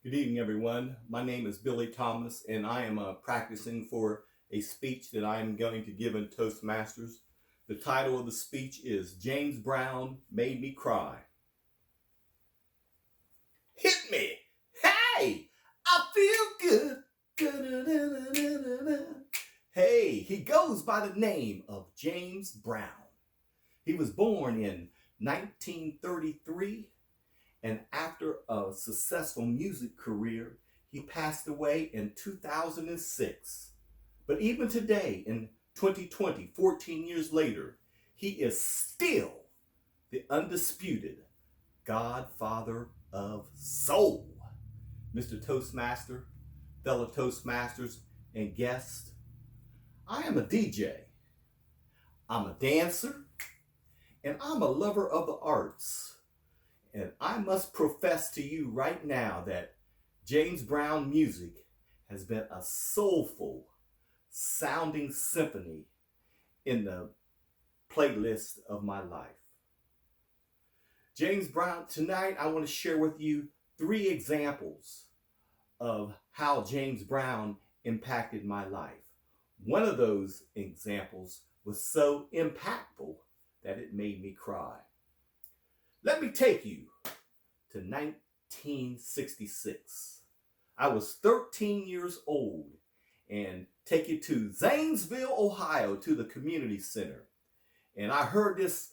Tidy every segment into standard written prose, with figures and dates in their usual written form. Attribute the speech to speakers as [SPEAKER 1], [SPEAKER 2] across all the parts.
[SPEAKER 1] Good evening, everyone. My name is Billy Thomas, and I am practicing for a speech that I am going to give in Toastmasters. The title of the speech is James Brown Made Me Cry. Hit me! Hey! I feel good. Hey, he goes by the name of James Brown. He was born in 1933. And after a successful music career, he passed away in 2006. But even today, in 2020, 14 years later, he is still the undisputed godfather of soul. Mr. Toastmaster, fellow Toastmasters, and guests, I am a DJ. I'm a dancer, and I'm a lover of the arts. And I must profess to you right now that James Brown music has been a soulful sounding symphony in the playlist of my life. James Brown, tonight I want to share with you 3 examples of how James Brown impacted my life. One of those examples was so impactful that it made me cry. Let me take you to 1966. I was 13 years old and take you to Zanesville, Ohio, to the community center. And I heard this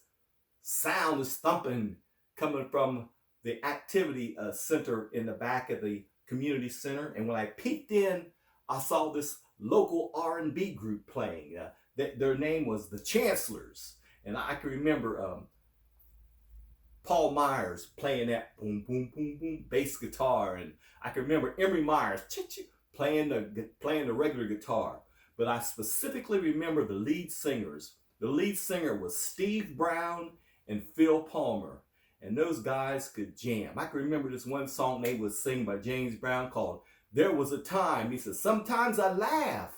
[SPEAKER 1] sound, this thumping coming from the activity center in the back of the community center. And when I peeked in, I saw this local R&B group playing. Their name was the Chancellors. And I can remember Paul Myers playing that boom, boom, boom, boom bass guitar. And I can remember Emery Myers playing the regular guitar. But I specifically remember the lead singers. The lead singer was Steve Brown and Phil Palmer. And those guys could jam. I can remember this one song they would sing by James Brown called There Was a Time. He says, sometimes I laugh,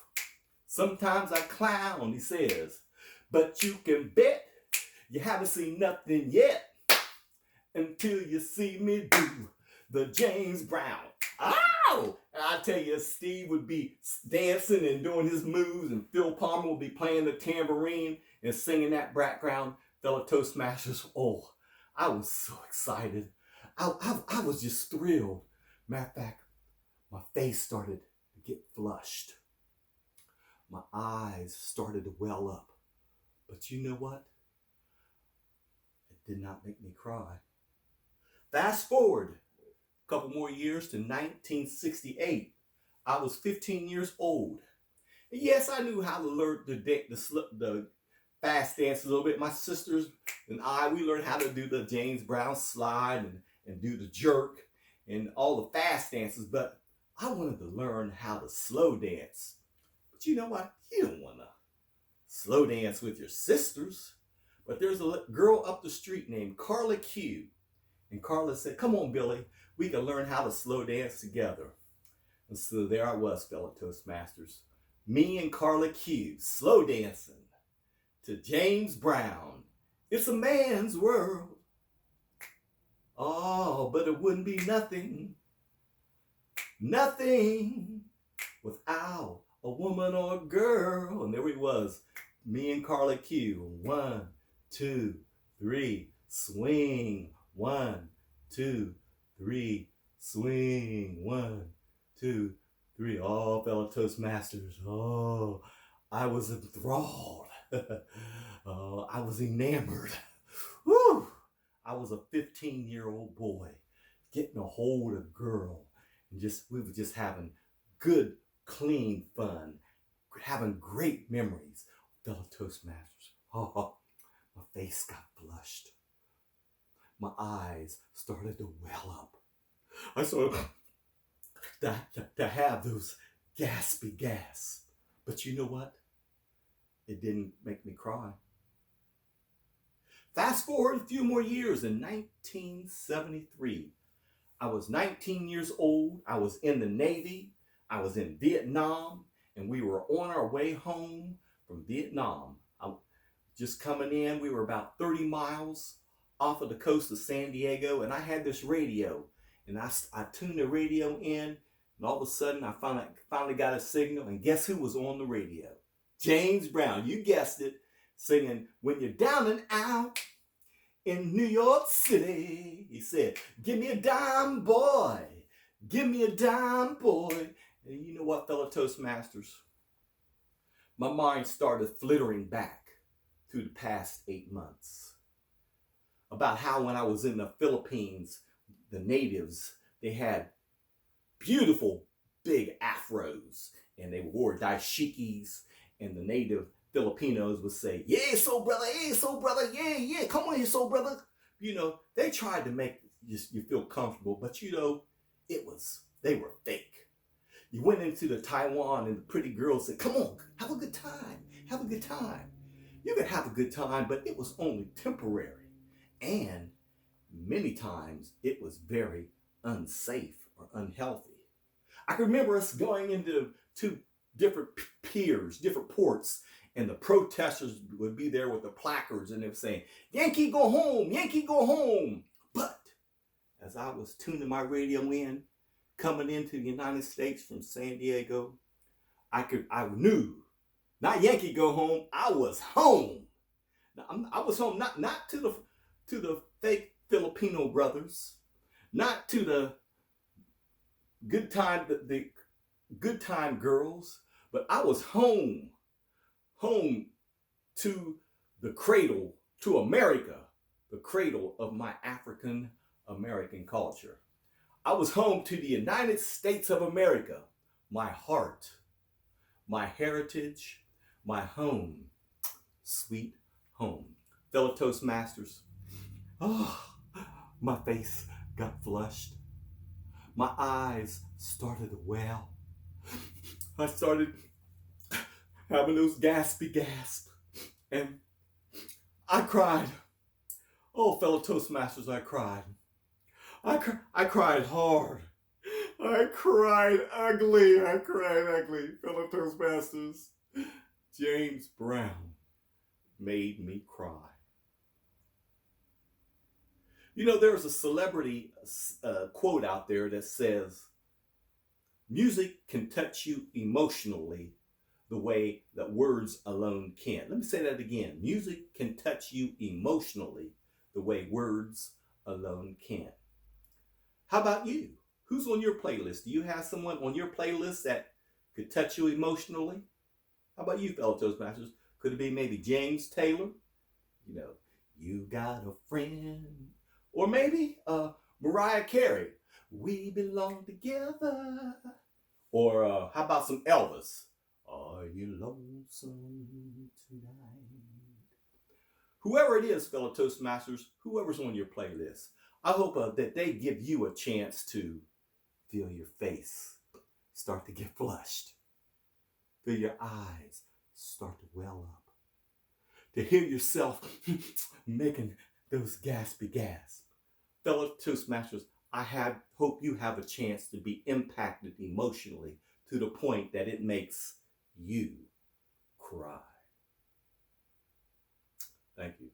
[SPEAKER 1] sometimes I clown, he says. But you can bet you haven't seen nothing yet until you see me do the James Brown. Ow! And I tell you, Steve would be dancing and doing his moves, and Phil Palmer would be playing the tambourine and singing that background. Fellow Toastmasters, oh, I was so excited. I was just thrilled. Matter of fact, my face started to get flushed. My eyes started to well up. But you know what? It did not make me cry. Fast forward a couple more years to 1968. I was 15 years old. And yes, I knew how to learn the fast dance a little bit. My sisters and we learned how to do the James Brown slide and do the jerk and all the fast dances. But I wanted to learn how to slow dance. But you know what? You don't want to slow dance with your sisters. But there's a girl up the street named Carla Q. And Carla said, come on, Billy, we can learn how to slow dance together. And so there I was, fellow Toastmasters. Me and Carla Q, slow dancing to James Brown. It's a man's world. Oh, but it wouldn't be nothing without a woman or a girl. And there we was, me and Carla Q. 1, 2, 3, swing. 1, 2, 3, swing. 1, 2, 3. Oh, fellow Toastmasters. Oh, I was enthralled. Oh, I was enamored. Woo! I was a 15-year-old boy getting a hold of a girl. And we were just having good, clean fun. Having great memories. Fellow Toastmasters. Oh, my face got flushed. My eyes started to well up. I started to have those gaspy gasps. But you know what? It didn't make me cry. Fast forward a few more years, in 1973. I was 19 years old. I was in the Navy. I was in Vietnam. And we were on our way home from Vietnam. Just coming in, we were about 30 miles off of the coast of San Diego, and I had this radio, And I tuned the radio in, and all of a sudden I finally got a signal, and guess who was on the radio? James Brown, you guessed it, singing "When You're Down and Out in New York City." He said, "Give me a dime, boy. Give me a dime, boy." And you know what, fellow Toastmasters? My mind started flittering back to the past 8 months about how when I was in the Philippines, the natives, they had beautiful big afros and they wore dashikis, and the native Filipinos would say, "Yeah, soul brother, yeah, yeah, come on here, soul brother." You know, they tried to make you feel comfortable, but you know, they were fake. You went into the Taiwan and the pretty girls said, "Come on, have a good time, have a good time." You could have a good time, but it was only temporary. And many times it was very unsafe or unhealthy. I can remember us going into two different piers, different ports, and the protesters would be there with the placards and they were saying, "Yankee go home, Yankee go home." But as I was tuning my radio in, coming into the United States from San Diego, I knew, not Yankee go home, I was home. Now, I was home not to the fake Filipino brothers, not to the the good time girls, but I was home to the cradle, to America, the cradle of my African American culture. I was home to the United States of America, my heart, my heritage, my home, sweet home. Fellow Toastmasters, oh, my face got flushed. My eyes started to well. I started having those gaspy gasps, and I cried. Oh, fellow Toastmasters, I cried. I cried hard. I cried ugly. Fellow Toastmasters. James Brown made me cry. You know, there's a celebrity quote out there that says, "Music can touch you emotionally the way that words alone can't." Let me say that again. Music can touch you emotionally the way words alone can't. How about you? Who's on your playlist? Do you have someone on your playlist that could touch you emotionally? How about you, fellow Toastmasters? Could it be maybe James Taylor? You know, "You Got a Friend." Or maybe Mariah Carey, "We Belong Together." Or how about some Elvis? "Are You Lonesome Tonight?" Whoever it is, fellow Toastmasters, whoever's on your playlist, I hope that they give you a chance to feel your face start to get flushed. Feel your eyes start to well up. To hear yourself making those gaspy gasps. Fellow Toastmasters, I hope you have a chance to be impacted emotionally to the point that it makes you cry. Thank you.